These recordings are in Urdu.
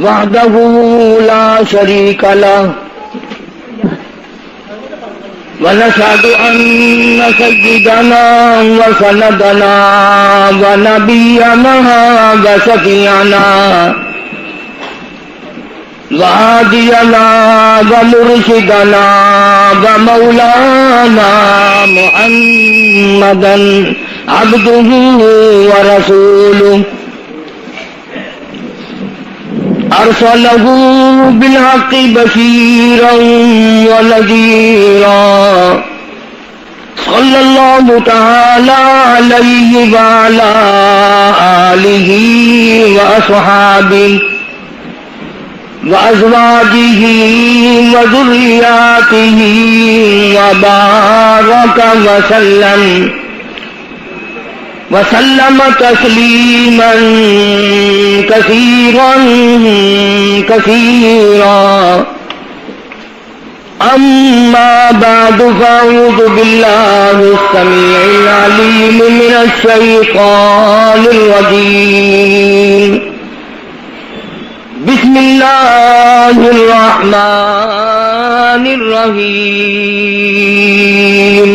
وحده لا شريك له ونشهد أن سيدنا وسندنا ونبينا وشفيعنا وهادينا ومرشدنا ومولانا محمدا عبده ورسوله أرسله بالحق بشيرا ونذيرا صلى الله تعالى عليه وعلى آله وأصحابه وأزواجه وذرياته وبارك وسلم تسليما كثيرا كثيرا. أما بعد فأعوذ بالله السميع العليم من الشيطان الرجيم. بسم الله الرحمن الرحيم.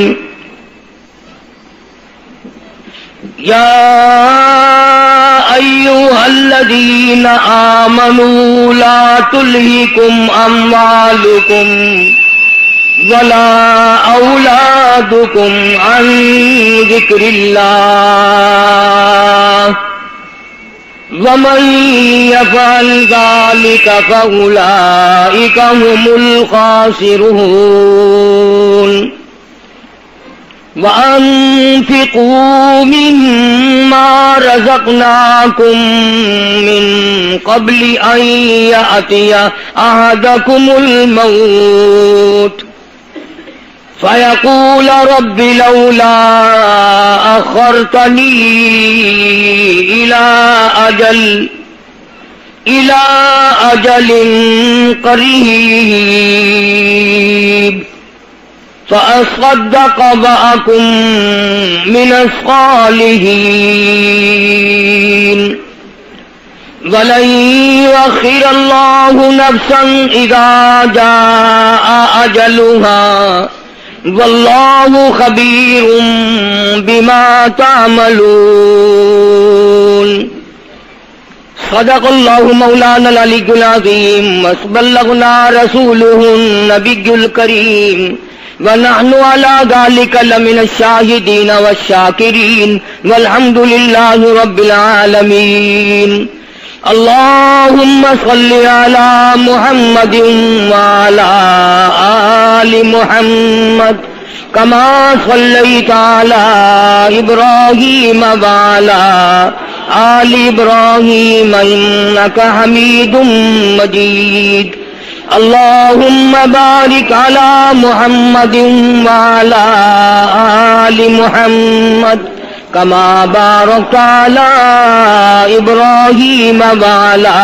يا أيها الذين آمنوا لا تلهكم أموالكم ولا أولادكم عن ذكر الله ومن يفعل ذلك فأولئك هم الخاسرون. وأنفقوا مما رزقناكم من قبل أن يأتي أحدكم الموت فيقول رب لولا أخرتني إلى أجل قريب فأصدق وأكن من الصالحين ولن يؤخر الله نفسا إذا جاء أجلها والله خبير بما تعملون. صدق الله مولانا العلي العظيم وبلغنا رسوله النبي الكريم ونحن على ذلك لمن الشاهدين والشاكرين والحمد لله رب العالمين. اللهم صل على محمد وعلى آل محمد كما صليت على إبراهيم وعلى آل إبراهيم إنك حميد مجيد. اللهم بارك على محمد وعلى آل محمد كما باركت على إبراهيم وعلى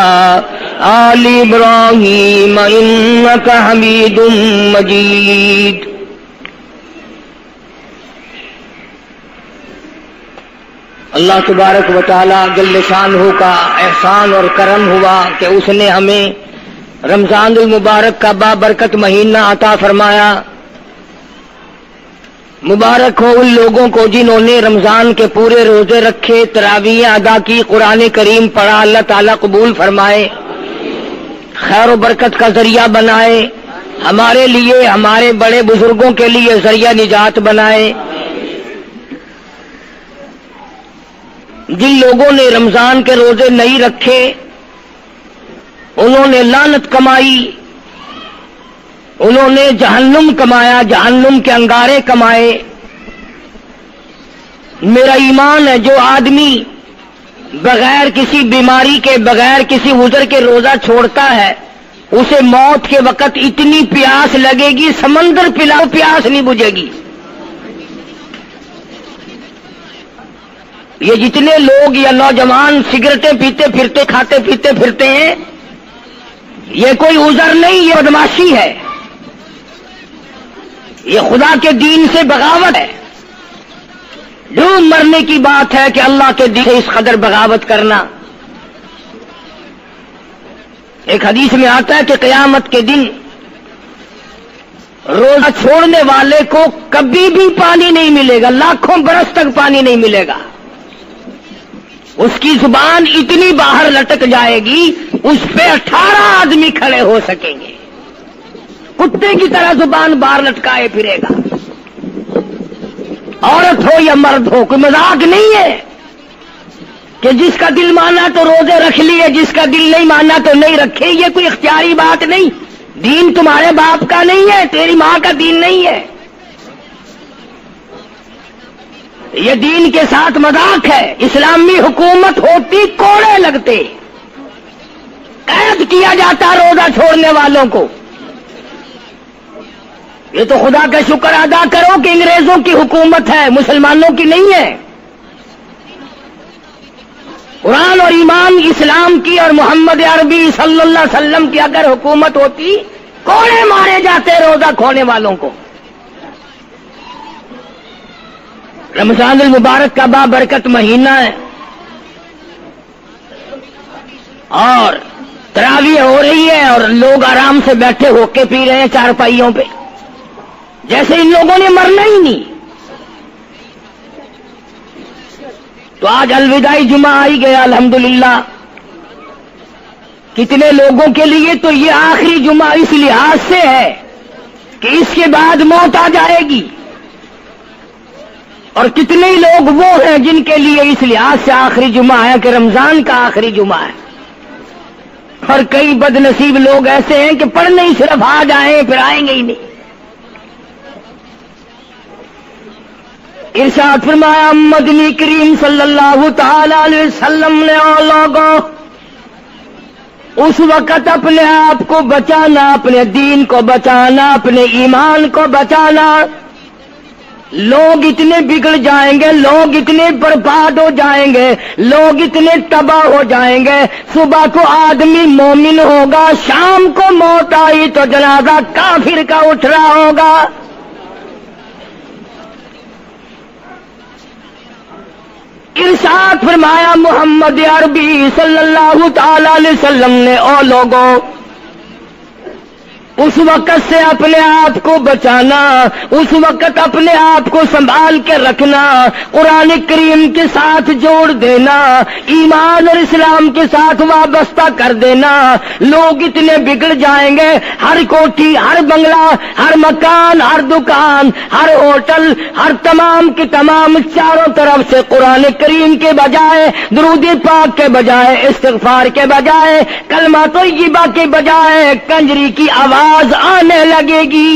آل إبراهيم إنك حميد مجيد. اللہ تبارک و تعالی جل شانہ کا احسان اور کرم ہوا کہ اس نے ہمیں رمضان المبارک کا بابرکت مہینہ عطا فرمایا. مبارک ہو ان لوگوں کو جنہوں نے رمضان کے پورے روزے رکھے، تراویح ادا کی، قرآن کریم پڑھا، اللہ تعالیٰ قبول فرمائے، خیر و برکت کا ذریعہ بنائے، ہمارے لیے، ہمارے بڑے بزرگوں کے لیے ذریعہ نجات بنائے. جن لوگوں نے رمضان کے روزے نہیں رکھے انہوں نے لعنت کمائی، انہوں نے جہنم کمایا، جہنم کے انگارے کمائے. میرا ایمان ہے جو آدمی بغیر کسی بیماری کے، بغیر کسی عذر کے روزہ چھوڑتا ہے اسے موت کے وقت اتنی پیاس لگے گی سمندر پلاؤ پیاس نہیں بجھے گی. یہ جتنے لوگ یا نوجوان سگریٹیں پیتے پھرتے، کھاتے پیتے پھرتے ہیں، یہ کوئی عذر نہیں، یہ بدماشی ہے، یہ خدا کے دین سے بغاوت ہے. جو مرنے کی بات ہے کہ اللہ کے دین سے اس قدر بغاوت کرنا. ایک حدیث میں آتا ہے کہ قیامت کے دن روزہ چھوڑنے والے کو کبھی بھی پانی نہیں ملے گا، لاکھوں برس تک پانی نہیں ملے گا. اس کی زبان اتنی باہر لٹک جائے گی، اس پہ 18 آدمی کھڑے ہو سکیں گے. کتے کی طرح زبان باہر لٹکائے پھرے گا. عورت ہو یا مرد ہو، کوئی مذاق نہیں ہے کہ جس کا دل مانا تو روزے رکھ لیے، جس کا دل نہیں مانا تو نہیں رکھے. یہ کوئی اختیاری بات نہیں. دین تمہارے باپ کا نہیں ہے، تیری ماں کا دین نہیں ہے. یہ دین کے ساتھ مذاق ہے. اسلامی حکومت ہوتی کوڑے لگتے، قید کیا جاتا روزہ چھوڑنے والوں کو. یہ تو خدا کا شکر ادا کرو کہ انگریزوں کی حکومت ہے، مسلمانوں کی نہیں ہے. قرآن اور ایمان اسلام کی اور محمد عربی صلی اللہ علیہ وسلم کی اگر حکومت ہوتی، کوڑے مارے جاتے روزہ کھونے والوں کو. رمضان المبارک کا بابرکت مہینہ ہے اور تراویح ہو رہی ہے اور لوگ آرام سے بیٹھے ہو کے پی رہے ہیں چارپائیوں پہ، جیسے ان لوگوں نے مرنا ہی نہیں. تو آج الوداعی جمعہ آئی گیا الحمدللہ. کتنے لوگوں کے لیے تو یہ آخری جمعہ اس لحاظ سے ہے کہ اس کے بعد موت آ جائے گی، اور کتنے لوگ وہ ہیں جن کے لیے اس لحاظ سے آخری جمعہ ہے کہ رمضان کا آخری جمعہ ہے. اور کئی بد نصیب لوگ ایسے ہیں کہ پڑھنے ہی صرف آ جائیں پھر آئیں گے ہی نہیں. ارشاد فرمایا مدنی کریم صلی اللہ تعالی علیہ وسلم نے لوگوں اس وقت اپنے آپ کو بچانا، اپنے دین کو بچانا، اپنے ایمان کو بچانا. لوگ اتنے بگڑ جائیں گے، لوگ اتنے برباد ہو جائیں گے، لوگ اتنے تباہ ہو جائیں گے. صبح کو آدمی مومن ہوگا، شام کو موت آئی تو جنازہ کافر کا اٹھ رہا ہوگا. ارشاد فرمایا محمد عربی صلی اللہ تعالی علیہ وسلم نے او لوگوں اس وقت سے اپنے آپ کو بچانا، اس وقت اپنے آپ کو سنبھال کے رکھنا، قرآن کریم کے ساتھ جوڑ دینا، ایمان اور اسلام کے ساتھ وابستہ کر دینا. لوگ اتنے بگڑ جائیں گے، ہر کوٹھی، ہر بنگلہ، ہر مکان، ہر دکان، ہر ہوٹل، ہر تمام کی تمام چاروں طرف سے قرآن کریم کے بجائے، درود پاک کے بجائے، استغفار کے بجائے، کلمہ طیبہ کے بجائے کنجری کی آواز آنے لگے گی.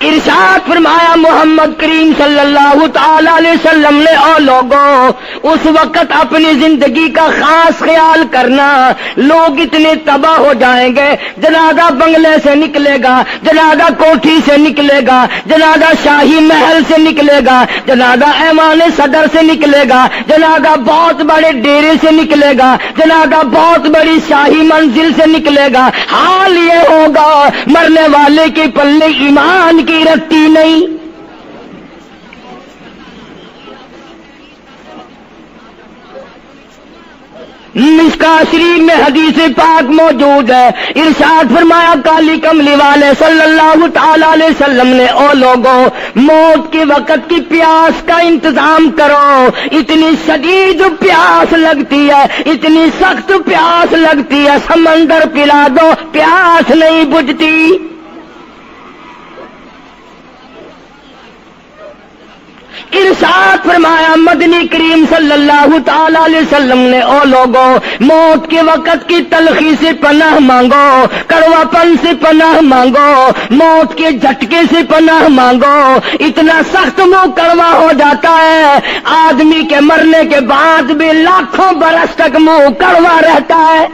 ارشاد فرمایا محمد کریم صلی اللہ تعالی علیہ وسلم نے او لوگوں اس وقت اپنی زندگی کا خاص خیال کرنا. لوگ اتنے تباہ ہو جائیں گے، جنازہ بنگلے سے نکلے گا، جنازہ کوٹھی سے نکلے گا، جنازہ شاہی محل سے نکلے گا، جنازہ ایوان صدر سے نکلے گا، جنازہ بہت بڑے ڈیرے سے نکلے گا، جنازہ بہت بڑی شاہی منزل سے نکلے گا. حال یہ ہوگا مرنے والے کے پلے ایمان کی رتی نہیں. مشکاۃ شریف میں حدیث پاک موجود ہے. ارشاد فرمایا کالی کملی والے صلی اللہ تعالی علیہ وسلم نے او لوگوں موت کے وقت کی پیاس کا انتظام کرو. اتنی شدید پیاس لگتی ہے، اتنی سخت پیاس لگتی ہے، سمندر پلا دو پیاس نہیں بجھتی. ارشاد فرمایا مدنی کریم صلی اللہ تعالی علیہ وسلم نے او لوگوں موت کے وقت کی تلخی سے پناہ مانگو، کڑوا پن سے پناہ مانگو، موت کے جھٹکے سے پناہ مانگو. اتنا سخت منہ کڑوا ہو جاتا ہے، آدمی کے مرنے کے بعد بھی لاکھوں برس تک منہ کڑوا رہتا ہے.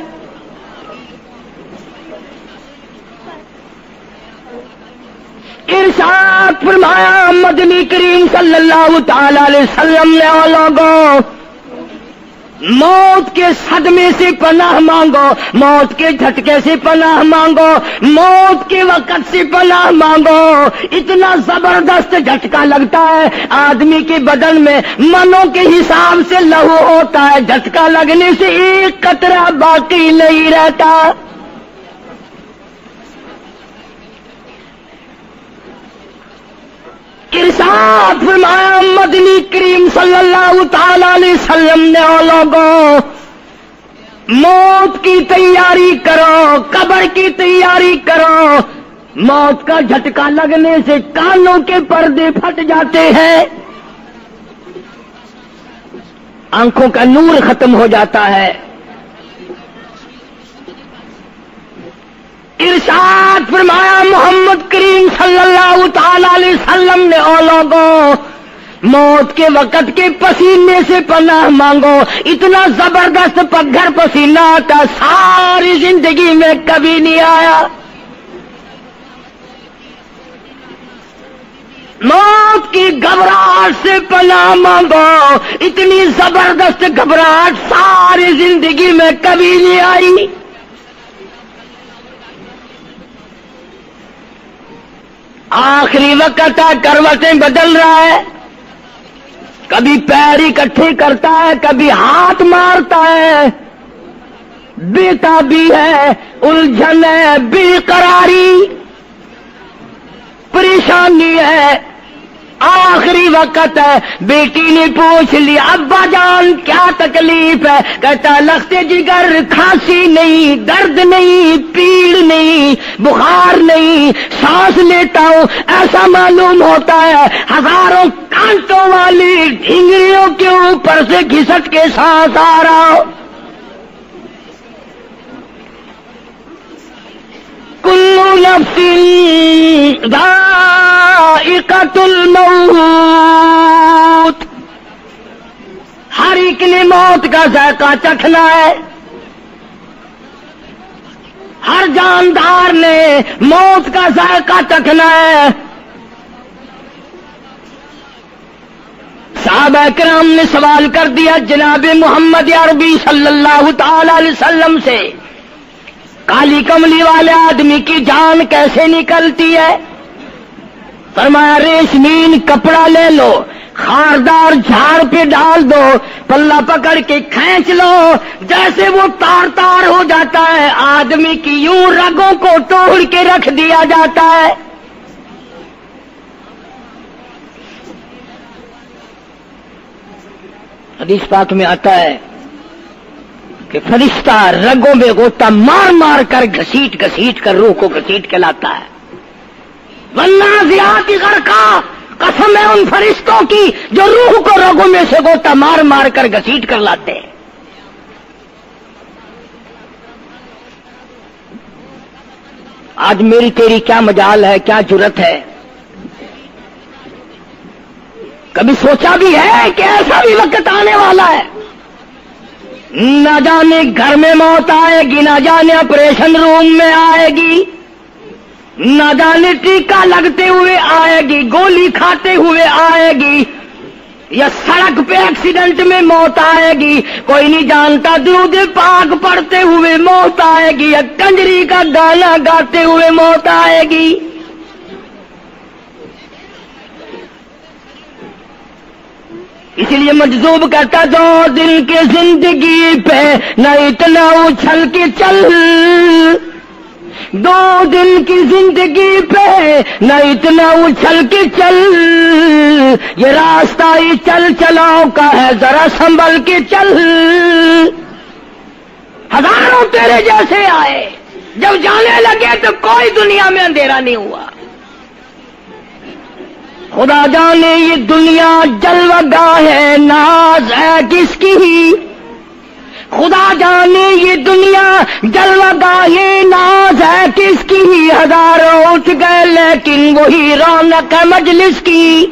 ارشاد فرمایا مدنی کریم صلی اللہ تعالی علیہ وسلم نے او لوگوں موت کے صدمے سے پناہ مانگو، موت کے جھٹکے سے پناہ مانگو، موت کے وقت سے پناہ مانگو۔ اتنا زبردست جھٹکا لگتا ہے، آدمی کے بدن میں منوں کے حساب سے لہو ہوتا ہے، جھٹکا لگنے سے ایک قطرہ باقی نہیں رہتا۔ ارشاد فرمایا مدنی کریم صلی اللہ تعالی علیہ وسلم نے، او لوگوں موت کی تیاری کرو، قبر کی تیاری کرو۔ موت کا جھٹکا لگنے سے کانوں کے پردے پھٹ جاتے ہیں، آنکھوں کا نور ختم ہو جاتا ہے۔ ارشاد فرمایا محمد کریم صلی اللہ تعالی علیہ وسلم نے، او لوگوں موت کے وقت کے پسینے سے پناہ مانگو۔ اتنا زبردست پگھر پسینہ آتا ساری زندگی میں کبھی نہیں آیا۔ موت کی گھبراہٹ سے پناہ مانگو، اتنی زبردست گھبراہٹ ساری زندگی میں کبھی نہیں آئی۔ آخری وقت ہے، کروٹیں بدل رہا ہے، کبھی پیر اکٹھے کرتا ہے، کبھی ہاتھ مارتا ہے، بےتابی ہے، الجھن ہے، بے قراری، پریشانی ہے۔ آخری وقت ہے، بیٹی نے پوچھ لیا ابا جان کیا تکلیف ہے؟ کہتا لخت جگر، کھانسی نہیں، درد نہیں، پیڑ نہیں، بخار نہیں، سانس لیتا ہوں ایسا معلوم ہوتا ہے ہزاروں کانٹوں والی ڈھنگریوں کے اوپر سے گھسٹ کے سانس آ رہا ہو۔ کل نفس ذائقۃ الموت، ہر ایک نے موت کا ذائقہ چکھنا ہے، ہر جاندار نے موت کا ذائقہ چکھنا ہے۔ صحابہ کرام نے سوال کر دیا جناب محمد عربی صلی اللہ تعالی علیہ وسلم سے، کالی کملی والے آدمی کی جان کیسے نکلتی ہے؟ فرمایا ریشمین کپڑا لے لو، خاردار جھاڑ پہ ڈال دو، پلہ پکڑ کے کھینچ لو، جیسے وہ تار تار ہو جاتا ہے آدمی کی یوں رگوں کو توڑ کے رکھ دیا جاتا ہے۔ حدیث پاک میں آتا ہے کہ فرشتہ رگوں میں غوطہ مار مار کر گھسیٹ گھسیٹ کر روح کو گھسیٹ کے لاتا ہے۔ والنازعات غرقا، قسم ہے ان فرشتوں کی جو روح کو رگوں میں سے غوطہ مار مار کر گھسیٹ کر لاتے ہیں۔ آج میری تیری کیا مجال ہے، کیا جرت ہے؟ کبھی سوچا بھی ہے کہ ایسا بھی وقت آنے والا ہے، نہ جانے گھر میں موت آئے گی، نہ جانے آپریشن روم میں آئے گی، نہ جانے ٹیکہ لگتے ہوئے آئے گی، گولی کھاتے ہوئے آئے گی، یا سڑک پہ ایکسیڈنٹ میں موت آئے گی، کوئی نہیں جانتا، درود پاک پڑھتے ہوئے موت آئے گی، یا کنجری کا گانا گاتے ہوئے موت آئے گی۔ اس لیے مجذوب کرتا 2 دن کی زندگی پہ نہ اتنا اچھل کے چل، 2 دن کی زندگی پہ نہ اتنا اچھل کے چل، یہ راستہ ہی چل چلاؤ کا ہے ذرا سنبھل کے چل۔ ہزاروں تیرے جیسے آئے، جب جانے لگے تو کوئی دنیا میں اندھیرا نہیں ہوا۔ خدا جانے یہ دنیا جلوہ گاہ ہے، ناز ہے کس کی؟ خدا جانے یہ دنیا جلوہ گاہ ہے، ناز ہے کس کی؟ ہزاروں اٹھ گئے لیکن وہی رونق ہے مجلس کی۔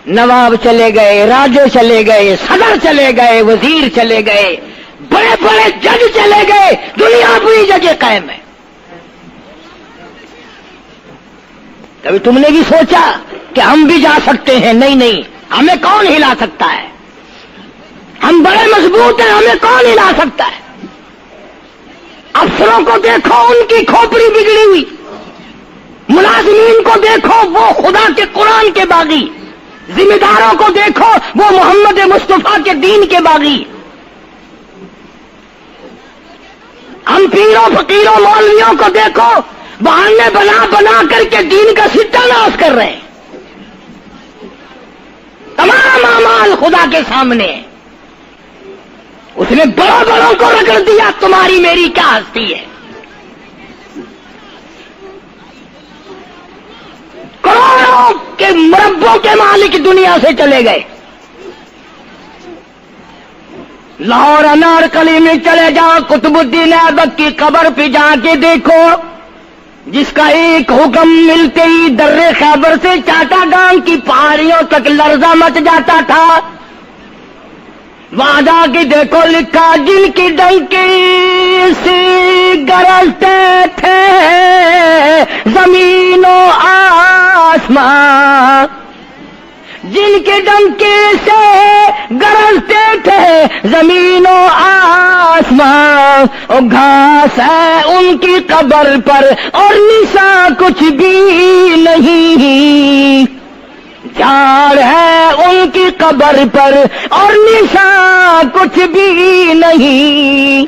نواب چلے گئے، راجے چلے گئے، صدر چلے گئے، وزیر چلے گئے، بڑے بڑے جج چلے گئے، دنیا اپنی جگہ قائم ہے۔ کبھی تم نے بھی سوچا کہ ہم بھی جا سکتے ہیں؟ نہیں نہیں، ہمیں کون ہلا سکتا ہے؟ ہم بڑے مضبوط ہیں، ہمیں کون ہلا سکتا ہے؟ افسروں کو دیکھو، ان کی کھوپڑی بگڑی ہوئی، ملازمین کو دیکھو وہ خدا کے قرآن کے باغی، ذمہ داروں کو دیکھو وہ محمد مصطفیٰ کے دین کے باغی. ہم پیروں فقیروں مولویوں کو دیکھو بہانے بنا بنا کر کے دین کا ستہ ناش کر رہے ہیں. تمام اعمال خدا کے سامنے. اس نے بڑوں بڑوں کو رگڑ دیا، تمہاری میری کیا ہستی ہے؟ کروڑوں کے مربوں کے مالک دنیا سے چلے گئے. لاہور انارکلی میں چلے جاؤ، قطب الدین ایبک کی قبر پہ جا کے دیکھو، جس کا ایک حکم ملتے ہی در خیبر سے چاٹا گام کی پہاڑیوں تک لرزہ مچ جاتا تھا. وہاں جا کے دیکھو لکھا، جن کی ڈنکی سے گرجتے تھے زمین و آسمان، جن کے ڈنکے سے گرجتے تھے زمین و آسمان، اور گھاس ہے ان کی قبر پر اور نشان کچھ بھی نہیں، جھاڑ ہے ان کی قبر پر اور نشان کچھ بھی نہیں.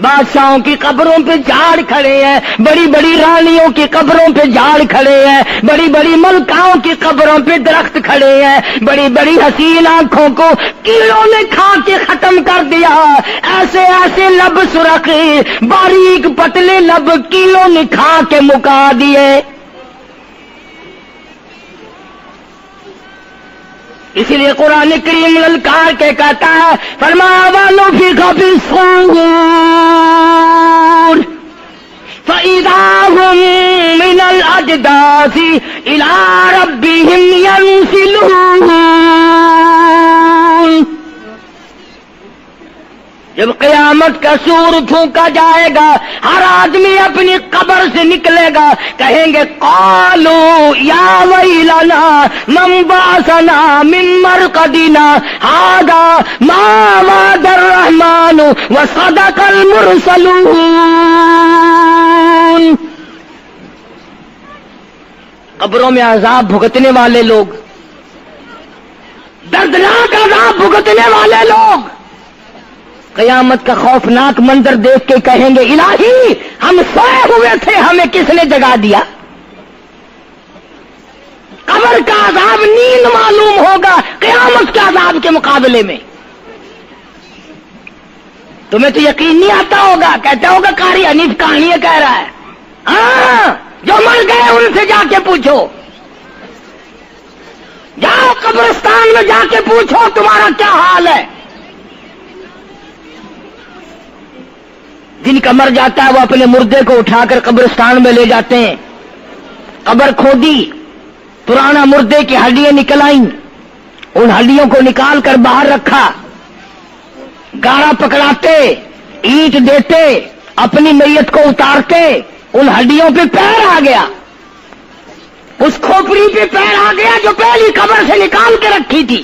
بادشاہوں کی قبروں پہ جھاڑ کھڑے ہیں، بڑی بڑی رانیوں کی قبروں پہ جھاڑ کھڑے ہیں، بڑی بڑی ملکاؤں کی قبروں پہ درخت کھڑے ہیں، بڑی بڑی حسین آنکھوں کو کیڑوں نے کھا کے ختم کر دیا. ایسے ایسے لب سرخ باریک پتلے لب کیڑوں نے کھا کے مکا دیے. اسی لیے قرآن کریم للکار کے کہتا ہے، فرمایا وَنُفِخَ فِي الصُّورِ فَإِذَا هُم مِّنَ الْأَجْدَاثِ إِلَىٰ رَبِّهِمْ يَنسِلُونَ. جب قیامت کا سور پھونکا جائے گا، ہر آدمی اپنی قبر سے نکلے گا، کہیں گے قالوا یا ویلنا من بعثنا من مرقدنا هذا ما وعد الرحمن وصدق المرسلون. قبروں میں عذاب بھگتنے والے لوگ، دردناک عذاب بھگتنے والے لوگ قیامت کا خوفناک منظر دیکھ کے کہیں گے الہی ہم سوئے ہوئے تھے، ہمیں کس نے جگا دیا؟ قبر کا عذاب نیند معلوم ہوگا قیامت کے عذاب کے مقابلے میں. تمہیں تو یقین نہیں آتا ہوگا، کہتا ہوگا قاری حنیف کہانیاں کہہ رہا ہے. ہاں، جو مر گئے ان سے جا کے پوچھو، جاؤ قبرستان میں جا کے پوچھو تمہارا کیا حال ہے. جن کا مر جاتا ہے وہ اپنے مردے کو اٹھا کر قبرستان میں لے جاتے ہیں. قبر کھودی، پرانا مردے کی ہڈیاں نکل آئیں، ان ہڈیوں کو نکال کر باہر رکھا، گاڑا پکڑاتے، اینٹ دیتے، اپنی میت کو اتارتے، ان ہڈیوں پہ پیر آ گیا، اس کھوپڑی پہ پیر آ گیا جو پہلی قبر سے نکال کے رکھی تھی.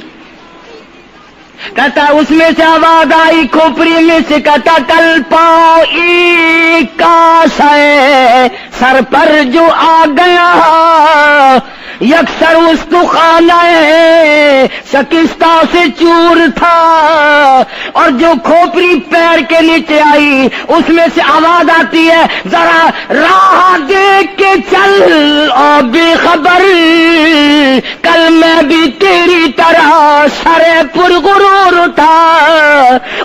کہتا اس میں سے آواز آئی کھوپڑی میں سے، کہتا کل پاؤں ایک کاش ہے سر پر جو آ گیا، یکسر استخانہ شکستہ سے چور تھا. اور جو کھوپڑی پیر کے نیچے آئی اس میں سے آواز آتی ہے ذرا راہ دیکھ کے چل اور بے خبر، کل میں بھی تیری طرح سرے پرغرور تھا.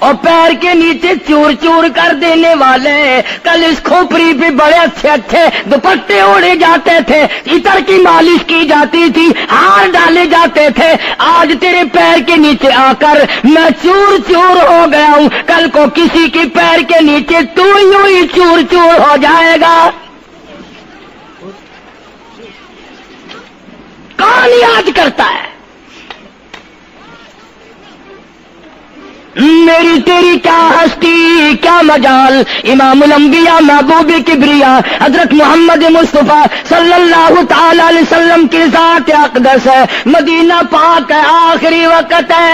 اور پیر کے نیچے چور چور کر دینے والے، کل اس کھوپڑی پہ بڑے اچھے اچھے دوپٹے اوڑے جاتے تھے، عطر کی مالش کی جاتی تھی، ہار ڈالے جاتے تھے، آج تیرے پیر کے نیچے آ کر میں چور چور ہو گیا ہوں، کل کو کسی کے پیر کے نیچے تو یوں ہی چور چور ہو جائے گا. کون یاد کرتا ہے؟ میری تیری کیا ہستی کیا مجال. امام الانبیاء محبوب کبریا حضرت محمد مصطفیٰ صلی اللہ تعالی علیہ وسلم کی ذات اقدس ہے، مدینہ پاک ہے، آخری وقت ہے.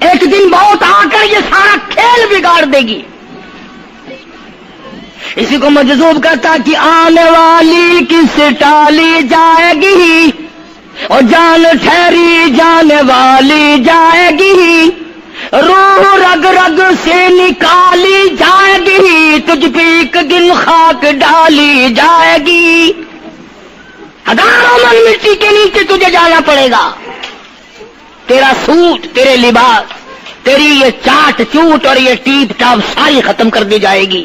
ایک دن موت آ کر یہ سارا کھیل بگاڑ دے گی. اسی کو مجذوب کہتا کہ آنے والی کس ٹالی جائے گی اور جان ٹھہری جانے والی جائے گی، روح رگ رگ سے نکالی جائے گی، تجھ پہ ایک دن خاک ڈالی جائے گی. ہزاروں من مٹی کے نیچے تجھے جانا پڑے گا. تیرا سوٹ، تیرے لباس، تیری یہ چاٹ چوٹ اور یہ ٹیپ ٹاپ ساری ختم کر دی جائے گی.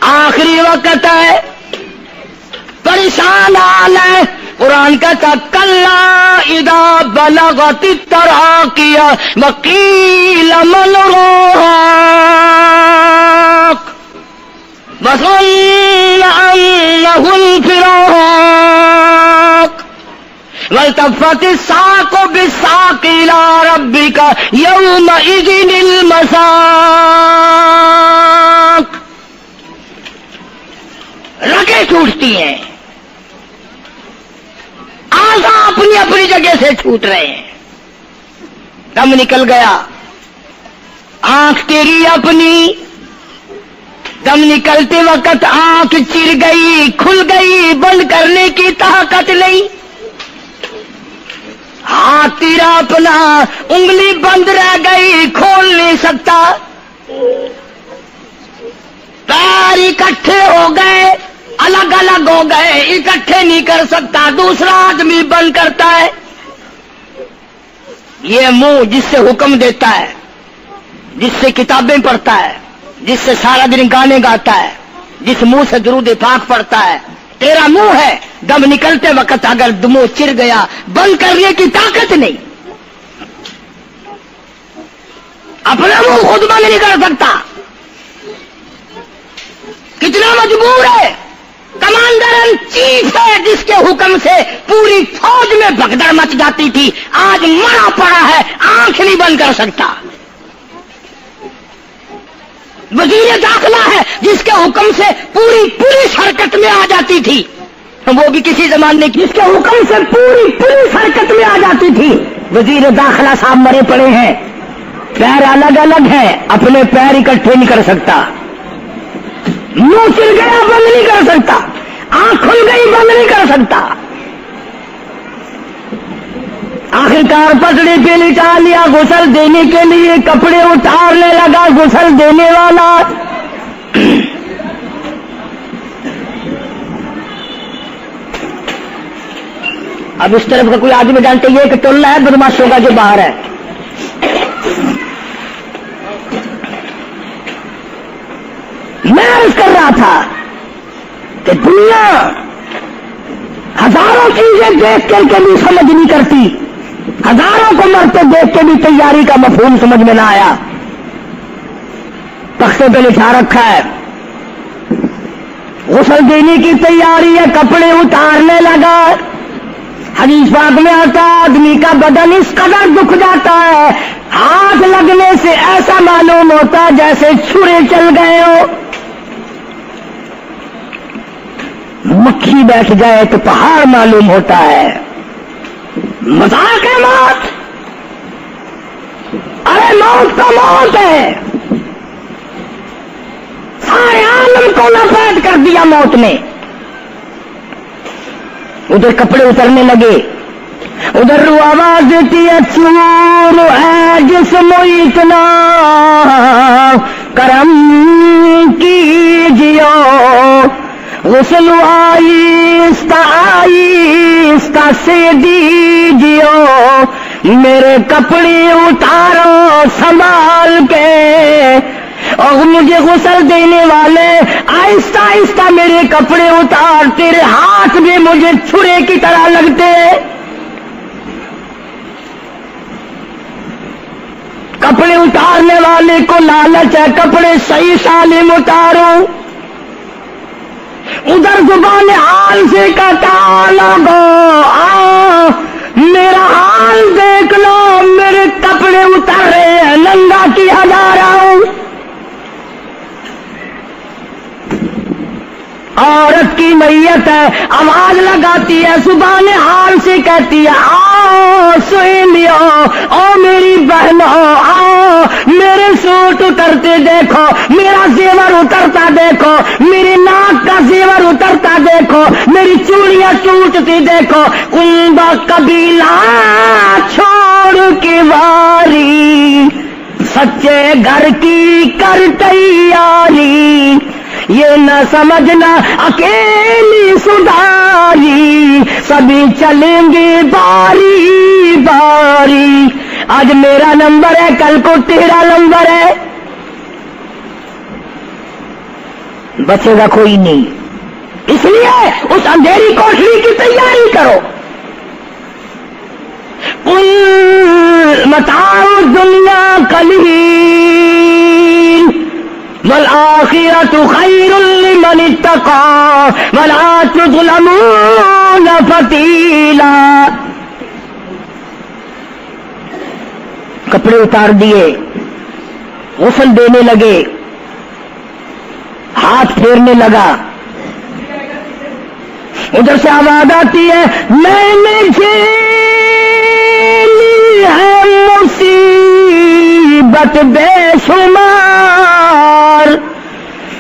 آخری وقت ہے، پریشان حال ہے. قرآن کہتا کلا اذا بلغت التراقی وقیل من راق وظن انه الفراق والتفت الساق بالساق الى ربك يومئذ المساق. رگیں ٹوٹتی ہیں، آزا اپنی اپنی جگہ سے چھوٹ رہے ہیں. دم نکل گیا، آنکھ تیری اپنی، دم نکلتے وقت آنکھ چر گئی، کھل گئی، بند کرنے کی طاقت نہیں. ہاتھ تیرا اپنا، انگلی بند رہ گئی، کھول نہیں سکتا. پیر اکٹھے ہو گئے، الگ الگ ہو گئے، اکٹھے نہیں کر سکتا. دوسرا آدمی بند کرتا ہے. یہ منہ جس سے حکم دیتا ہے، جس سے کتابیں پڑھتا ہے، جس سے سارا دن گانے گاتا ہے، جس منہ سے درود پاک پڑھتا ہے، تیرا منہ ہے. دم نکلتے وقت اگر منہ چر گیا، بند کرنے کی طاقت نہیں. اپنا منہ خود بند نہیں کر سکتا. کتنا مجبور ہے. کمانڈر ان چیف ہے جس کے حکم سے پوری فوج میں بھگدڑ مچ جاتی تھی، آج مرا پڑا ہے، آنکھ نہیں بند کر سکتا. وزیر داخلہ ہے جس کے حکم سے پوری پولیس حرکت میں آ جاتی تھی، وہ بھی کسی زمانے کی، جس کے حکم سے پوری پولیس حرکت میں آ جاتی تھی. وزیر داخلہ صاحب مرے پڑے ہیں، پیر الگ الگ ہیں، اپنے پیر اکٹھے نہیں کر سکتا. منہ چل گیا، بند نہیں کر سکتا. آنکھ کھل گئی، بند نہیں کر سکتا. آخرکار پٹڑی پہ لٹا لیا، غسل دینے کے لیے کپڑے اتارنے لگا غسل دینے والا. اب اس طرف کا کوئی آدمی جانتے یہ کہ ٹولنا ہے بدماشوں کا جو باہر ہے. میں عرض کر رہا تھا کہ دنیا ہزاروں چیزیں دیکھ کر کے بھی سمجھ نہیں کرتی، ہزاروں کو مرتے دیکھ کے بھی تیاری کا مفہوم سمجھ میں نہ آیا. تختے پہ لکھا رکھا ہے غسل دینے کی تیاری ہے، کپڑے اتارنے لگا. حدیث پاک میں آتا آدمی کا بدن اس قدر دکھ جاتا ہے، ہاتھ لگنے سے ایسا معلوم ہوتا جیسے چھرے چل گئے ہو. مکھی بیٹھ جائے تو پہاڑ معلوم ہوتا ہے. مذاق ہے موت. ارے موت تو موت ہے. سارے عالم کو ناپید کر دیا موت نے. ادھر کپڑے اترنے لگے، ادھر رو آواز دیتی ہے چور ہے جسم اتنا کرم کیجیو، غسل آہستہ آہستہ سے دیجیو، میرے کپڑے اتارو سنبھال کے، اور مجھے غسل دینے والے آہستہ آہستہ میرے کپڑے اتار، تیرے ہاتھ بھی مجھے چھرے کی طرح لگتے. کپڑے اتارنے والے کو لالچ ہے کپڑے صحیح سالم اتارو. ادھر زبان حال سے کہتا لوگو آؤ میرا حال دیکھ لو، میرے کپڑے اتر رہے ہیں، ننگا کیا جا رہا ہوں. عورت کی میت ہے، آواز لگاتی ہے، زبان حال سے کہتی ہے آؤ سہیلیو، او میری بہنوں آؤ، میرے سوٹ اترتے دیکھو، میرا زیور اترتا دیکھو، میری ناک کا زیور اترتا دیکھو، میری چوڑیاں ٹوٹتی دیکھو، کنبا قبیلہ چھوڑ کے واری، سچے گھر کی کر تیاری، یہ نہ سمجھنا اکیلی سدھاری، سبھی چلیں گے باری باری، آج میرا نمبر ہے کل کو تیرا نمبر ہے، بچے گا کوئی نہیں، اس لیے اس اندھیری کوٹری کی تیاری کرو۔ قل متاع الدنیا قلیل والآخرۃ خیر لمن اتقى ولا تظلمون فتیلا۔ کپڑے اتار دیے، غسل دینے لگے، ہاتھ پھیرنے لگا، ادھر سے آواز آتی ہے میں نے ہے مصیبت بے شمار،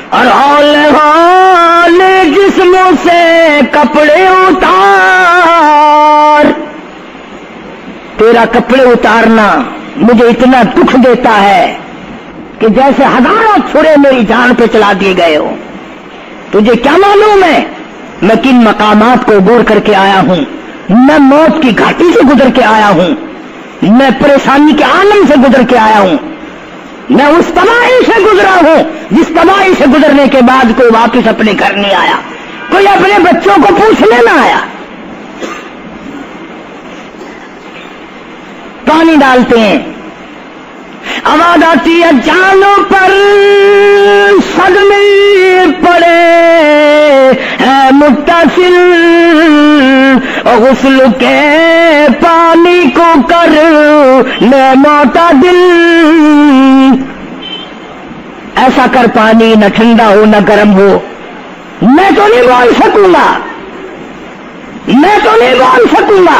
اور ہول جسموں سے کپڑے اتار، تیرا کپڑے اتارنا مجھے اتنا دکھ دیتا ہے کہ جیسے ہزاروں چھرے میری جان پہ چلا دیے گئے ہو۔ تجھے کیا معلوم ہے میں کن مقامات کو عبور کر کے آیا ہوں، میں موت کی گھاٹی سے گزر کے آیا ہوں، میں پریشانی کے عالم سے گزر کے آیا ہوں، میں اس تباہی سے گزرا ہوں جس تباہی سے گزرنے کے بعد کوئی واپس اپنے گھر نہیں آیا، کوئی اپنے بچوں کو پوچھنے نہ آیا۔ پانی ڈالتے ہیں، آواز آتی ہے جانوں پر صدمے پڑے ہے متصل، غسل کے پانی کو کر لے معتدل، ایسا کر پانی نہ ٹھنڈا ہو نہ گرم ہو، میں تو نہیں بول سکوں گا، میں تو نہیں بول سکوں گا،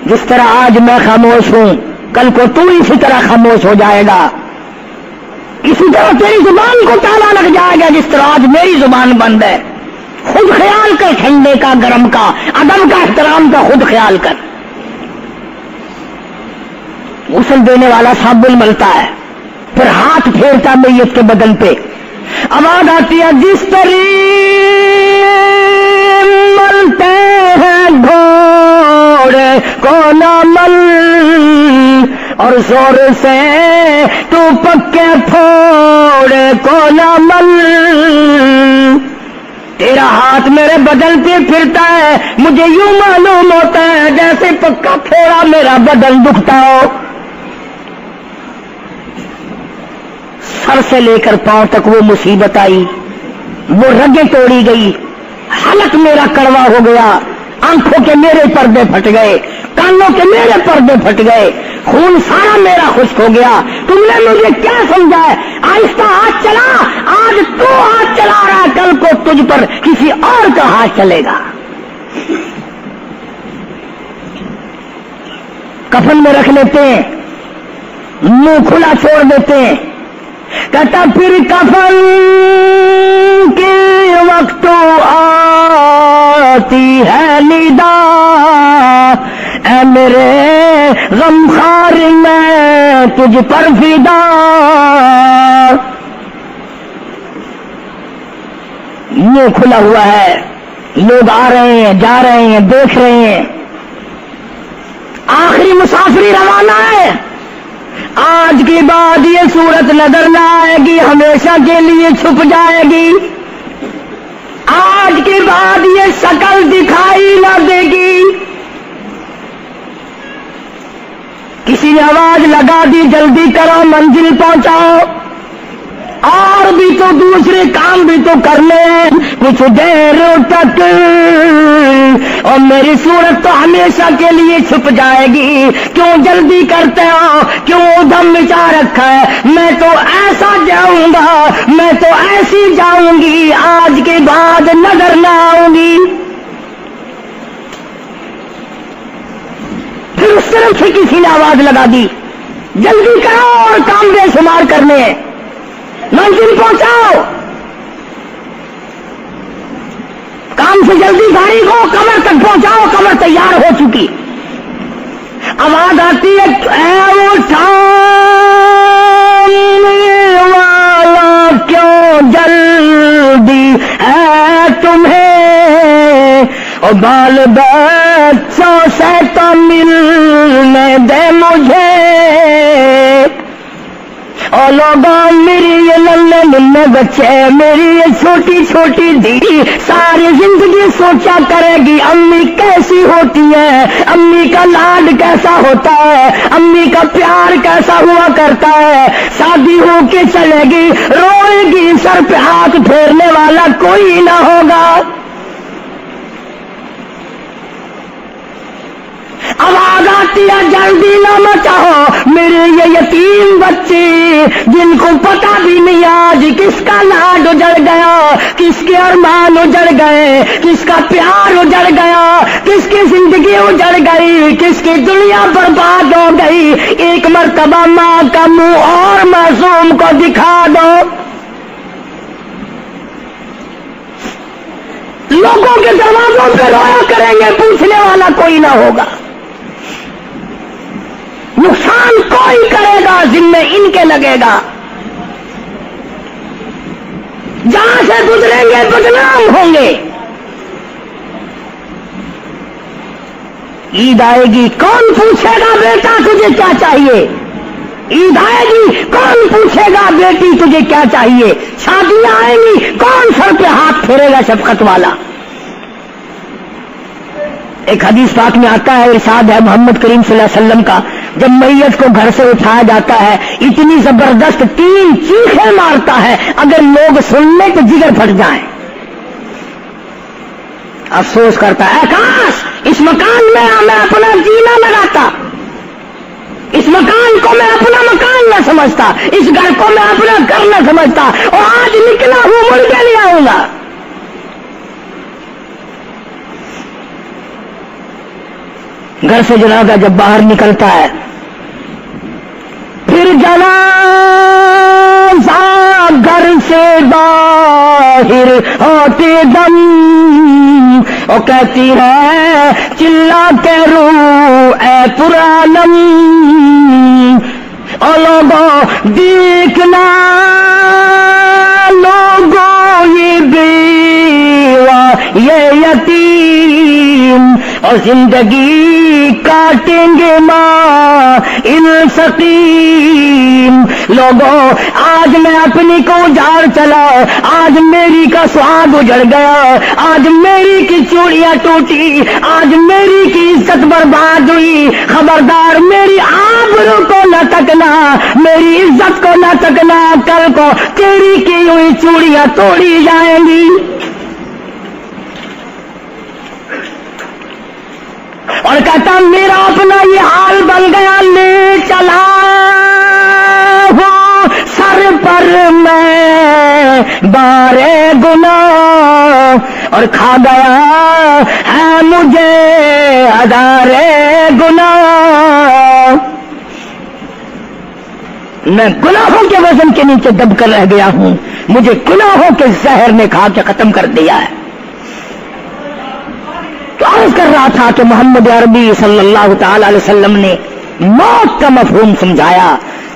جس طرح آج میں خاموش ہوں کل کو تو اسی طرح خاموش ہو جائے گا، اسی طرح تیری زبان کو تالا لگ جائے گا جس طرح آج میری زبان بند ہے۔ خود خیال کر، ٹھنڈے کا گرم کا ادب کا احترام کا خود خیال کر۔ غسل دینے والا صابن ملتا ہے، پھر ہاتھ پھیرتا میت کے بدن پہ، آواز آتی ہے جس طریق ملتے ہیں گھوڑے کو نہ مل، اور زور سے تو پکے پھوڑے کو نہ مل، تیرا ہاتھ میرے بدن پہ پھرتا ہے، مجھے یوں معلوم ہوتا ہے جیسے پکا پھوڑا میرا بدن دکھتا ہو، سر سے لے کر پاؤں تک وہ مصیبت آئی، وہ رگیں توڑی گئی، حلق میرا کڑوا ہو گیا، آنکھوں کے میرے پردے پھٹ گئے، کانوں کے میرے پردے پھٹ گئے، خون سارا میرا خشک ہو گیا، تم نے مجھے کیا سمجھا ہے؟ آہستہ ہاتھ چلا، آج تو ہاتھ چلا رہا، کل کو تجھ پر کسی اور کا ہاتھ چلے گا۔ کفن میں رکھ لیتے ہیں، منہ کھلا چھوڑ دیتے ہیں، کہتا پھر کفن کے وقت آتی ہے ندا، اے میرے غمخوار میں تجھ پر فدا، منہ کھلا ہوا ہے، لوگ آ رہے ہیں جا رہے ہیں دیکھ رہے ہیں، آخری مسافری روانہ ہے، آج کے بعد یہ صورت نظر نہ آئے گی، ہمیشہ کے لیے چھپ جائے گی، آج کے بعد یہ شکل دکھائی نہ دے گی۔ کسی نے آواز لگا دی جلدی کرو منزل پہنچاؤ، اور بھی تو دوسرے کام بھی تو کرنے ہیں کچھ دیر تک، اور میری صورت تو ہمیشہ کے لیے چھپ جائے گی. کیوں جلدی کرتے ہو، کیوں ادھم مچا رکھا ہے؟ میں تو ایسا جاؤں گا، میں تو ایسی جاؤں گی، آج کے بعد نظر نہ آؤں گی. پھر اس طرف سے کسی نے آواز لگا دی، جلدی کرو اور کام بے شمار کرنے ہیں، منزل پہنچاؤ. کام سے جلدی گاڑی کو قبر تک پہنچاؤ، قبر تیار ہو چکی. آواز آتی ہے، اے اٹھانے والا کیوں جلدی ہے تمہیں، اور بال بچوں سے تو ملنے دے مجھے. اور لوگوں میری یہ ننھے ننھے بچے، میری یہ چھوٹی چھوٹی دھی ساری زندگی سوچا کرے گی امی کیسی ہوتی ہے، امی کا لاڈ کیسا ہوتا ہے، امی کا پیار کیسا ہوا کرتا ہے. شادی ہو کے چلے گی، روئے گی، سر پہ ہاتھ پھیرنے والا کوئی نہ ہوگا. آواز آتی ہے، جلدی نہ مچاؤ، میرے یہ یتیم بچے جن کو پتہ بھی نہیں آج کس کا لاڈ اجڑ گیا، کس کے ارمان اجڑ گئے، کس کا پیار اجڑ گیا، کس کی زندگی اجڑ گئی، کس کی دنیا برباد ہو گئی. ایک مرتبہ ماں کا منہ اور معصوم کو دکھا دو. لوگوں کے دروازوں پہ رویا کریں گے، پوچھنے والا کوئی نہ ہوگا. نقصان کوئی کرے گا، ذمہ ان کے لگے گا. جہاں سے گزریں گے بدنام ہوں گے. عید آئے گی، کون پوچھے گا بیٹا تجھے کیا چاہیے؟ عید آئے گی، کون پوچھے گا بیٹی تجھے کیا چاہیے؟ شادیاں آئیں گی، کون سر پہ ہاتھ پھیرے گا شفقت والا؟ ایک حدیث پاک میں آتا ہے، ارشاد ہے محمد کریم صلی اللہ علیہ وسلم کا، جب میت کو گھر سے اٹھایا جاتا ہے اتنی زبردست 3 چیخیں مارتا ہے، اگر لوگ سن لیں تو جگر پھٹ جائیں. افسوس کرتا ہے، کاش اس مکان میں میں اپنا جینا لگاتا، اس مکان کو میں اپنا مکان نہ سمجھتا، اس گھر کو میں اپنا گھر نہ سمجھتا، اور آج نکلا ہوں مڑ کے لے آؤں گا. گھر سے جنازہ جب باہر نکلتا ہے، پھر جنازہ گھر سے باہر ہوتے دم وہ کہتی ہے چلا کے رو اے پرانم. او لوگوں دیکھنا، لوگوں یہ بیوہ یہ یتیم، اور زندگی کاٹیں گے ماں ان سقیم. لوگوں آج میں اپنی کو اجاڑ چلا، آج میری کا سواد اجڑ گیا، آج میری کی چوڑیاں ٹوٹی، آج میری کی عزت برباد ہوئی. خبردار میری آبرو کو نہ تکنا، میری عزت کو نہ تکنا، کل کو تیری کی ہوئی چوڑیاں توڑی جائیں گی. اور کہتا میرا اپنا یہ حال بن گیا، لے چلا ہوں سر پر میں بارے گناہ، اور کھا گیا ہے مجھے ہزارے گناہ. میں گناہوں کے وزن کے نیچے دب کر رہ گیا ہوں، مجھے گناہوں کے زہر نے کھا کے ختم کر دیا ہے. تو عرض کر رہا تھا کہ محمد عربی صلی اللہ تعالی علیہ وسلم نے موت کا مفہوم سمجھایا.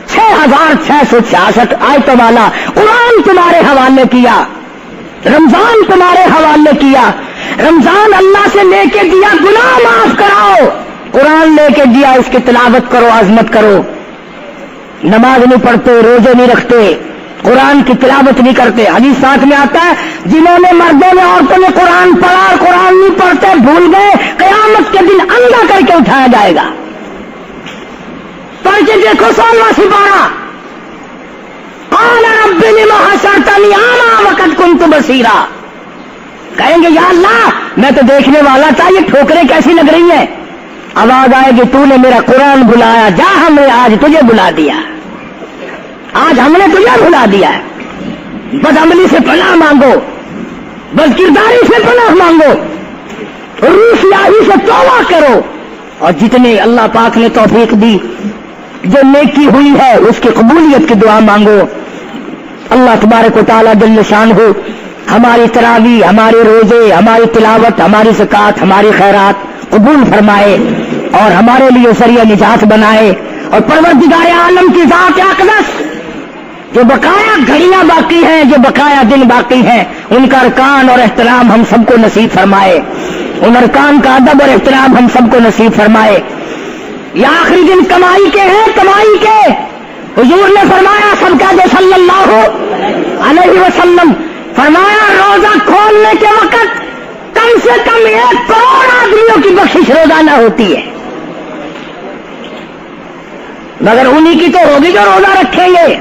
6666 آیتوں والا قرآن تمہارے حوالے کیا، رمضان تمہارے حوالے کیا. رمضان اللہ سے لے کے دیا گناہ معاف کراؤ، قرآن لے کے دیا اس کی تلاوت کرو، عظمت کرو. نماز نہیں پڑھتے، روزے نہیں رکھتے، قرآن کی تلاوت نہیں کرتے. حدیث ساتھ میں آتا ہے جنہوں نے مردوں نے عورتوں نے قرآن پڑھا اور قرآن نہیں پڑھتے بھول گئے، قیامت کے دن اندھا کر کے اٹھایا جائے گا. پڑھ کے دیکھو 16واں سپارہ، قال رب لم حشرتنی اعمی وقد كنت بصیرا، کہیں گے یا اللہ میں تو دیکھنے والا تھا، یہ ٹھوکریں کیسی لگ رہی ہیں؟ آواز آئے گی تو نے میرا قرآن بلایا، جا ہم نے آج تجھے بلا دیا، آج ہم نے تجھے بلا دیا ہے۔ بدعملی سے پناہ مانگو، بدکرداری سے پناہ مانگو، روسیاہی سے توبہ کرو، اور جتنے اللہ پاک نے توفیق دی، جو نیکی ہوئی ہے اس کی قبولیت کی دعا مانگو۔ اللہ تبارک و تعالیٰ جل شانہ ہماری تراویح، ہمارے روزے، ہماری تلاوت، ہماری زکوٰۃ، ہماری خیرات قبول فرمائے اور ہمارے لیے ذریعہ نجات بنائے، اور پروردگار عالم کی ذات اقدس جو بقایا گھڑیاں باقی ہیں، جو بقایا دن باقی ہیں، ان کا ارکان اور احترام ہم سب کو نصیب فرمائے، ان ارکان کا ادب اور احترام ہم سب کو نصیب فرمائے۔ یہ آخری دن کمائی کے ہیں، کمائی کے۔ حضور نے فرمایا سب کا جو صلی اللہ علیہ وسلم فرمایا روزہ کھولنے کے وقت کم سے کم 1 کروڑ آدمیوں کی بخشش روزانہ ہوتی ہے، مگر انہی کی تو ہوگی جو روزہ رکھیں گے،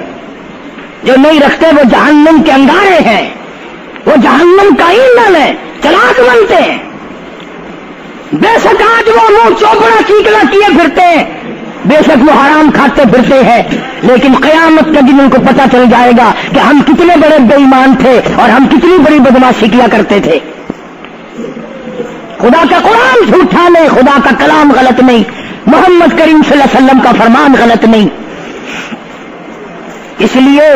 جو نہیں رکھتے وہ جہنم کے انگارے ہیں، وہ جہنم کا ایندھن ہے، چراغ بنتے ہیں۔ بے شک آج وہ منہ چوپڑا چیکنا کیے پھرتے ہیں، بے شک وہ حرام کھاتے پھرتے ہیں، لیکن قیامت کے دن ان کو پتہ چل جائے گا کہ ہم کتنے بڑے بے ایمان تھے اور ہم کتنی بڑی بدماشی کیا کرتے تھے۔ خدا کا قرآن جھوٹا نہیں، خدا کا کلام غلط نہیں، محمد کریم صلی اللہ علیہ وسلم کا فرمان غلط نہیں۔ اس لیے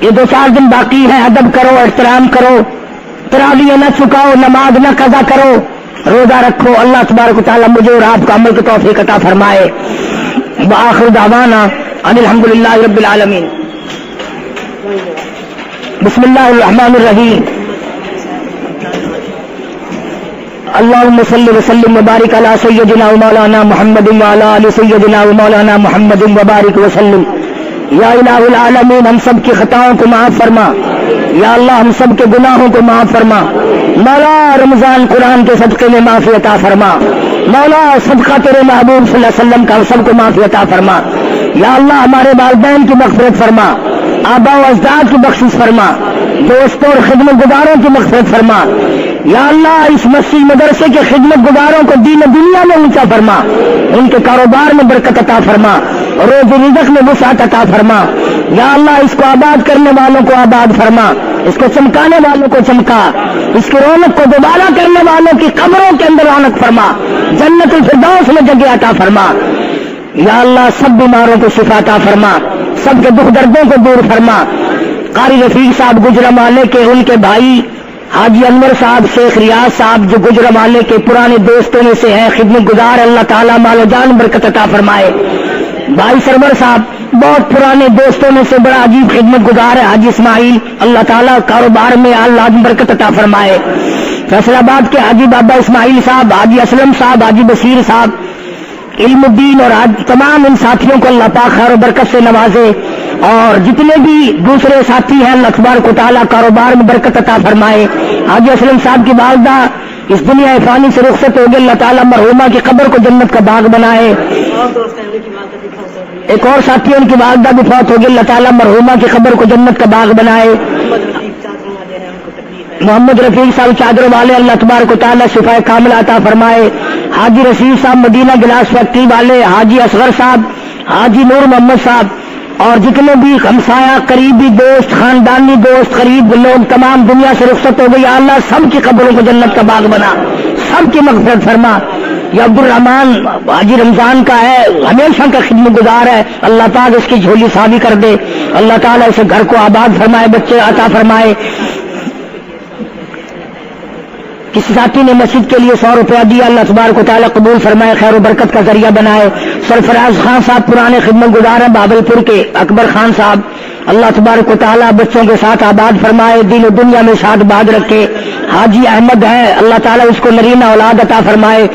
یہ 2-4 دن باقی ہیں، ادب کرو، احترام کرو، تراویح نہ چکاؤ، نماز نہ قضا کرو، روزہ رکھو۔ اللہ تبارک و تعالیٰ مجھے اور آپ کو عمل کی توفیق عطا فرمائے۔ وآخر دعوانا ان الحمدللہ رب العالمین۔ بسم اللہ الرحمن الرحیم۔ اللہم صلی وسلم وبارک علی سیدنا و مولانا محمد وعلی آل سیدنا و مولانا محمد وبارک وسلم۔ یا الہ العالمین ہم سب کی خطاؤں کو معاف فرما، یا اللہ ہم سب کے گناہوں کو معاف فرما، مولا رمضان قرآن کے صدقے میں معافی عطا فرما، مولا صدقہ تیرے محبوب صلی اللہ علیہ وسلم کا سب کو معافی عطا فرما، یا اللہ ہمارے والدین کی مغفرت فرما، آبا و اجداد کی بخشش فرما، دوستوں اور خدمت گزاروں کی مغفرت فرما، یا اللہ اس مسجد مدرسے کے خدمت گزاروں کو دین و دنیا میں اونچا فرما، ان کے کاروبار میں برکت عطا فرما، روزی رزق میں وسعت عطا فرما، یا اللہ اس کو آباد کرنے والوں کو آباد فرما، اس کو چمکانے والوں کو چمکا، اس کی رونق کو دوبارہ کرنے والوں کی قبروں کے اندر رونق فرما، جنت الفردوس میں جگہ عطا فرما، یا اللہ سب بیماروں کو شفا عطا فرما، سب کے دکھ دردوں کو دور فرما۔ قاری رفیق صاحب گجرانوالے کے، ان کے بھائی حاجی انور صاحب، شیخ ریاض صاحب جو گجرانوالے کے پرانے دوستوں میں سے ہیں، خدمت گزار، اللہ تعالیٰ مال و جان برکت عطا فرمائے۔ بھائی سرور صاحب بہت پرانے دوستوں میں سے بڑا عجیب خدمت گزار ہے، حاجی اسماعیل، اللہ تعالیٰ کاروبار میں اللہ برکت عطا فرمائے۔ فیصل آباد کے حاجی بابا اسماعیل صاحب، حاجی اسلم صاحب، حاجی بشیر صاحب، علم الدین اور تمام ان ساتھیوں کو اللہ پاک خیر و برکت سے نوازے، اور جتنے بھی دوسرے ساتھی ہیں اللہ تبارک و تعالیٰ کاروبار میں برکت عطا فرمائے۔ حاجی اسلم صاحب کی والدہ اس دنیا فانی سے رخصت ہو گئی، اللہ تعالیٰ مرحومہ کی قبر کو جنت کا باغ بنائے۔ ایک اور ساتھی ان کی والدہ بھی فوت ہو گئی، اللہ تعالیٰ مرحومہ کی قبر کو جنت کا باغ بنائے۔ محمد رفیق صاحب چادر والے، اللہ تبارک و تعالیٰ شفا کاملہ عطا فرمائے۔ حاجی رشید صاحب مدینہ گلاس فیکٹری والے، حاجی اصغر صاحب، حاجی نور محمد صاحب، اور جتنے بھی ہمسایہ قریبی دوست، خاندانی دوست، قریب لوگ تمام دنیا سے رخصت ہو گئی، اللہ سب کی قبروں کو جنت کا باغ بنا، سب کی مغفرت فرما۔ یہ عبد الرحمان حاجی رمضان کا ہے، ہمیشہ کا خدمت گزار ہے، اللہ پاک اس کی جھولی صافی کر دے، اللہ تعالیٰ اسے گھر کو آباد فرمائے، بچے عطا فرمائے۔ کسی ساتھی نے مسجد کے لیے 100 روپیہ دیا، اللہ تبارک و تعالیٰ قبول فرمائے، خیر و برکت کا ذریعہ بنائے۔ سرفراز خان صاحب پرانے خدمت گزار ہیں بابلپور کے، اکبر خان صاحب، اللہ تبارک و تعالیٰ بچوں کے ساتھ آباد فرمائے، دین و دنیا میں شاد باد رکھے۔ حاجی احمد ہے، اللہ تعالیٰ اس کو نرینہ اولاد عطا فرمائے۔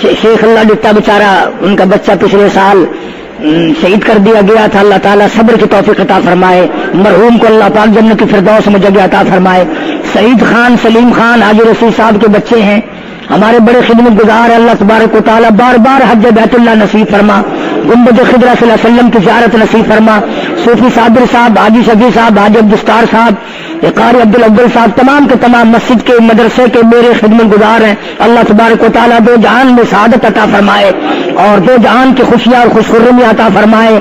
شیخ اللہ ڈٹا بیچارہ، ان کا بچہ پچھلے سال شہید کر دیا گیا تھا، اللہ تعالیٰ صبر کی توفیق عطا فرمائے، مرحوم کو اللہ پاک جنت کی فردوس میں جگہ عطا فرمائے۔ سعید خان، سلیم خان، حاجی رسول صاحب کے بچے ہیں، ہمارے بڑے خدمت گزار ہیں، اللہ تبارک و تعالیٰ بار بار حج بیت اللہ نصیب فرما، گنبد خضرا صلی اللہ علیہ وسلم کی زیارت نصیب فرما، صوفی صابر صاحب، حاجی شفیع صاحب، حاجی عبدالستار صاحب، قاری عبدالاول صاحب، تمام کے تمام مسجد کے مدرسے کے میرے خدمت گزار ہیں، اللہ تبارک و تعالیٰ دو جہان میں سعادت عطا فرمائے اور دو جہان کی خوشیاں اور خوشخرمی عطا فرمائے۔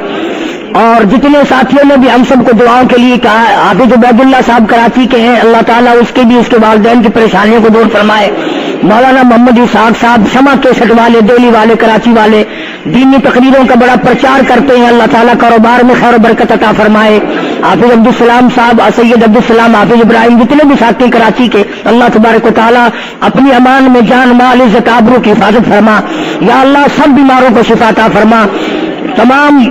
اور جتنے ساتھیوں نے بھی ہم سب کو دعاؤں کے لیے کہا، حافظ عبید اللہ صاحب کراچی کے ہیں، اللہ تعالیٰ اس کے بھی اس کے والدین کی پریشانیوں کو دور فرمائے۔ مولانا محمد اسحاق صاحب شمع کیسٹ والے، دہلی والے، کراچی والے، دینی تقریروں کا بڑا پرچار کرتے ہیں، اللہ تعالیٰ کاروبار میں خیر و برکت عطا فرمائے۔ حافظ عبدالسلام صاحب، سید عبدالسلام، حافظ ابراہیم، جتنے بھی ساتھی کراچی کے، اللہ تبارک و تعالیٰ اپنی امان میں جان مال عزت آبرو کی حفاظت فرما، یا اللہ سب بیماروں کو شفا عطا فرما، تمام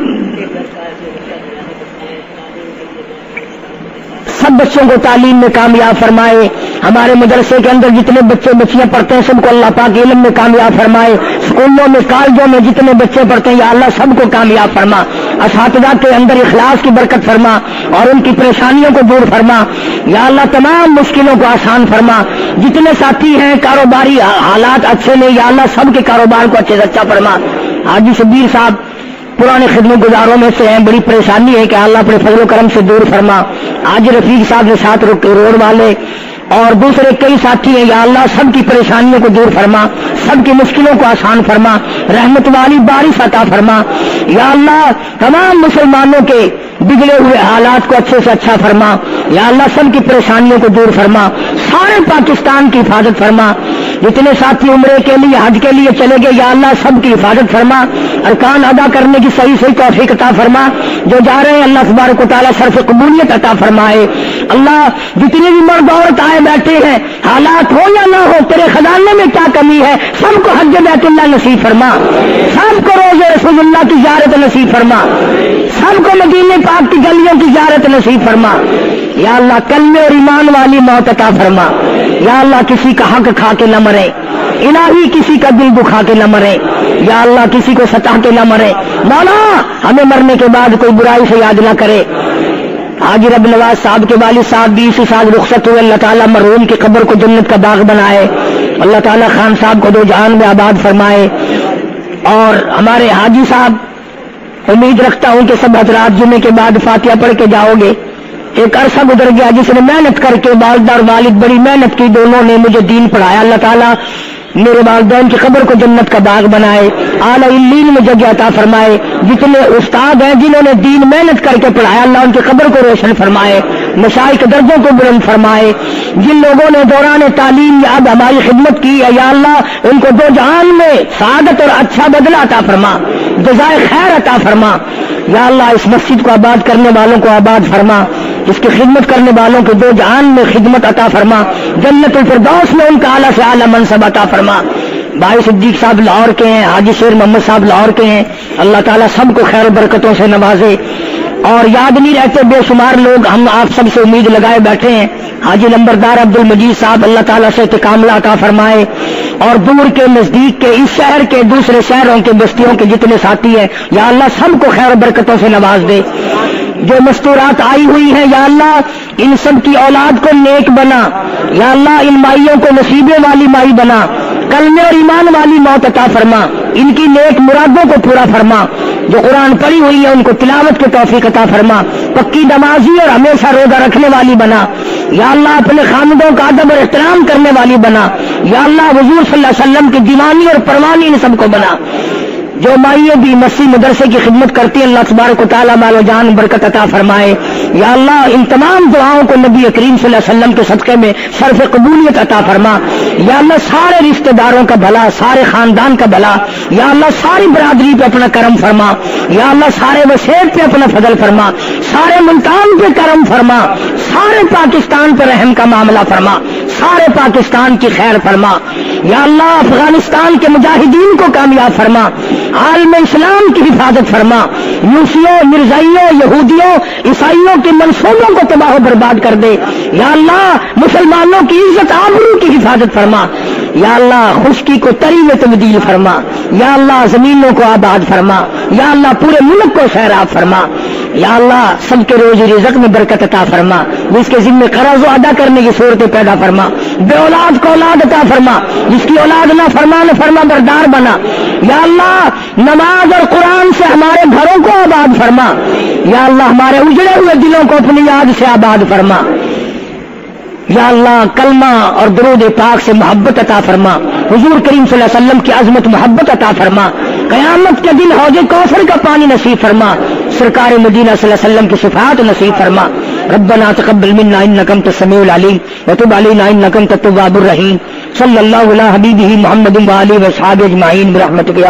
سب بچوں کو تعلیم میں کامیاب فرمائے، ہمارے مدرسے کے اندر جتنے بچے بچیاں پڑھتے ہیں سب کو اللہ پاک علم میں کامیاب فرمائے، اسکولوں میں کالجوں میں جتنے بچے پڑھتے ہیں یا اللہ سب کو کامیاب فرما، اساتذہ کے اندر اخلاص کی برکت فرما اور ان کی پریشانیوں کو دور فرما، یا اللہ تمام مشکلوں کو آسان فرما، جتنے ساتھی ہیں کاروباری حالات اچھے نہیں، یا اللہ سب کے کاروبار کو اچھے سے اچھا فرما۔ حاجی شبیر صاحب پرانے خدمت گزاروں میں سے ہیں، بڑی پریشانی ہے کہ اللہ اپنے فضل و کرم سے دور فرما۔ آج رفیق صاحب نے ساتھ روڈ والے اور دوسرے کئی ساتھی ہیں، یا اللہ سب کی پریشانیوں کو دور فرما، سب کی مشکلوں کو آسان فرما، رحمت والی بارش عطا فرما، یا اللہ تمام مسلمانوں کے بگڑے ہوئے حالات کو اچھے سے اچھا فرما، یا اللہ سب کی پریشانیوں کو دور فرما، سارے پاکستان کی حفاظت فرما، جتنے ساتھی عمرے کے لیے حج کے لیے چلے گئے یا اللہ سب کی حفاظت فرما، ارکان ادا کرنے کی صحیح صحیح توفیق عطا فرما، جو جا رہے ہیں اللہ تبارک و تعالیٰ صرف قبولیت عطا فرمائے۔ اللہ جتنے بھی مرد عورت آئے بیٹھے ہیں، حالات ہو یا نہ ہو، تیرے خزانے میں کیا کمی ہے، سب کو حج بیت اللہ نصیب فرما، سب کو روزے رسول اللہ کی زیارت نصیب فرما، سب کو مدینے پاک کی گلیوں کی زیارت نصیب فرما، یا اللہ کلمے اور ایمان والی موت عطا فرما، یا اللہ کسی کا حق کھا کے نہ مرے، الہی کسی کا دل دکھا کے نہ مرے، یا اللہ کسی کو ستا کے نہ مرے، مولا ہمیں مرنے کے بعد کوئی برائی سے یاد نہ کرے۔ حاجی رب نواز صاحب کے والد صاحب بھی اسی سال رخصت ہوئے، اللہ تعالیٰ مرحوم کی قبر کو جنت کا باغ بنائے، اللہ تعالیٰ خان صاحب کو دو جہان میں آباد فرمائے، اور ہمارے حاجی صاحب امید رکھتا ہوں کہ سب حضرات جمعے کے بعد فاتحہ پڑھ کے جاؤ گے۔ ایک عرصہ گزر گیا جس نے محنت کر کے، والدہ اور والد بڑی محنت کی، دونوں نے مجھے دین پڑھایا، اللہ تعالیٰ میرے والدین کی قبر کو جنت کا باغ بنائے، اعلیٰ علیین میں جگہ عطا فرمائے، جتنے استاد ہیں جنہوں نے دین محنت کر کے پڑھایا اللہ ان کی قبر کو روشن فرمائے، مشائخ کے درجوں کو بلند فرمائے، جن لوگوں نے دوران تعلیم یا اب ہماری خدمت کی ہے یا اللہ ان کو دو جہان میں سعادت اور اچھا بدلہ عطا فرما، جزائے خیر عطا فرما، یا اللہ اس مسجد کو آباد کرنے والوں کو آباد فرما، اس کی خدمت کرنے والوں کو دو جہان میں خدمت عطا فرما، جنت الفردوس میں ان کا اعلیٰ سے اعلیٰ منصب عطا فرما۔ بھائی صدیق صاحب لاہور کے ہیں، حاجی شیر محمد صاحب لاہور کے ہیں، اللہ تعالیٰ سب کو خیر و برکتوں سے نوازے، اور یاد نہیں رہتے بے شمار لوگ، ہم آپ سب سے امید لگائے بیٹھے ہیں، حاجی نمبردار عبد المجید صاحب اللہ تعالیٰ سے تکاملہ عطا فرمائے، اور دور کے نزدیک کے اس شہر کے دوسرے شہروں کے بستیوں کے جتنے ساتھی ہیں یا اللہ سب کو خیر و برکتوں سے نواز دے، جو مستورات آئی ہوئی ہیں یا اللہ ان سب کی اولاد کو نیک بنا، یا اللہ ان مائیوں کو نصیبے والی مائی بنا، کلمے اور ایمان والی موت عطا فرما، ان کی نیک مرادوں کو پورا فرما، جو قرآن پڑھی ہوئی ہے ان کو تلاوت کی توفیق عطا فرما، پکی نمازی اور ہمیشہ روزہ رکھنے والی بنا، یا اللہ اپنے خاندوں کا ادب اور احترام کرنے والی بنا، یا اللہ حضور صلی اللہ علیہ وسلم کی دیوانی اور پروانی ان سب کو بنا، جو مائیں بھی مسیح مدرسے کی خدمت کرتی ہیں اللہ تبارک و تعالیٰ مال و جان برکت عطا فرمائے، یا اللہ ان تمام دعاؤں کو نبی کریم صلی اللہ علیہ وسلم کے صدقے میں صرف قبولیت عطا فرما، یا اللہ سارے رشتہ داروں کا بھلا، سارے خاندان کا بھلا، یا اللہ ساری برادری پہ اپنا کرم فرما، یا اللہ سارے وسیع پہ اپنا فضل فرما، سارے ملتان پہ کرم فرما، سارے پاکستان پہ رحم کا معاملہ فرما، سارے پاکستان کی خیر فرما، یا اللہ افغانستان کے مجاہدین کو کامیاب فرما، عالم اسلام کی حفاظت فرما، یوسیوں مرزائیوں یہودیوں عیسائیوں کے منصوبوں کو تباہ و برباد کر دے، یا اللہ مسلمانوں کی عزت آبرو کی حفاظت فرما، یا اللہ خشکی کو تری میں تبدیل فرما، یا اللہ زمینوں کو آباد فرما، یا اللہ پورے ملک کو سیراب فرما، یا اللہ سب کے روزی رزق میں برکت عطا فرما، جس کے ذمہ قرض ادا کرنے کی صورتیں پیدا فرما، بے اولاد کو اولاد عطا فرما، جس کی اولاد نہ فرما بردار بنا، یا اللہ نماز اور قرآن سے ہمارے گھروں کو آباد فرما، یا اللہ ہمارے اجڑے ہوئے دلوں کو اپنی یاد سے آباد فرما، یا اللہ کلمہ اور درود پاک سے محبت عطا فرما، حضور کریم صلی اللہ علیہ وسلم کی عظمت محبت عطا فرما، قیامت کے دن حوض کوثر کا پانی نصیب فرما، سرکار مدینہ صلی اللہ علیہ وسلم کی صفات نصیب فرما۔ ربنا تقبل منا انک انت السمیع العلیم وتب علینا انک انت التواب الرحیم، صلی اللہ علی حبیبہ محمد و آلہ و اصحابہ اجمعین برحمتک۔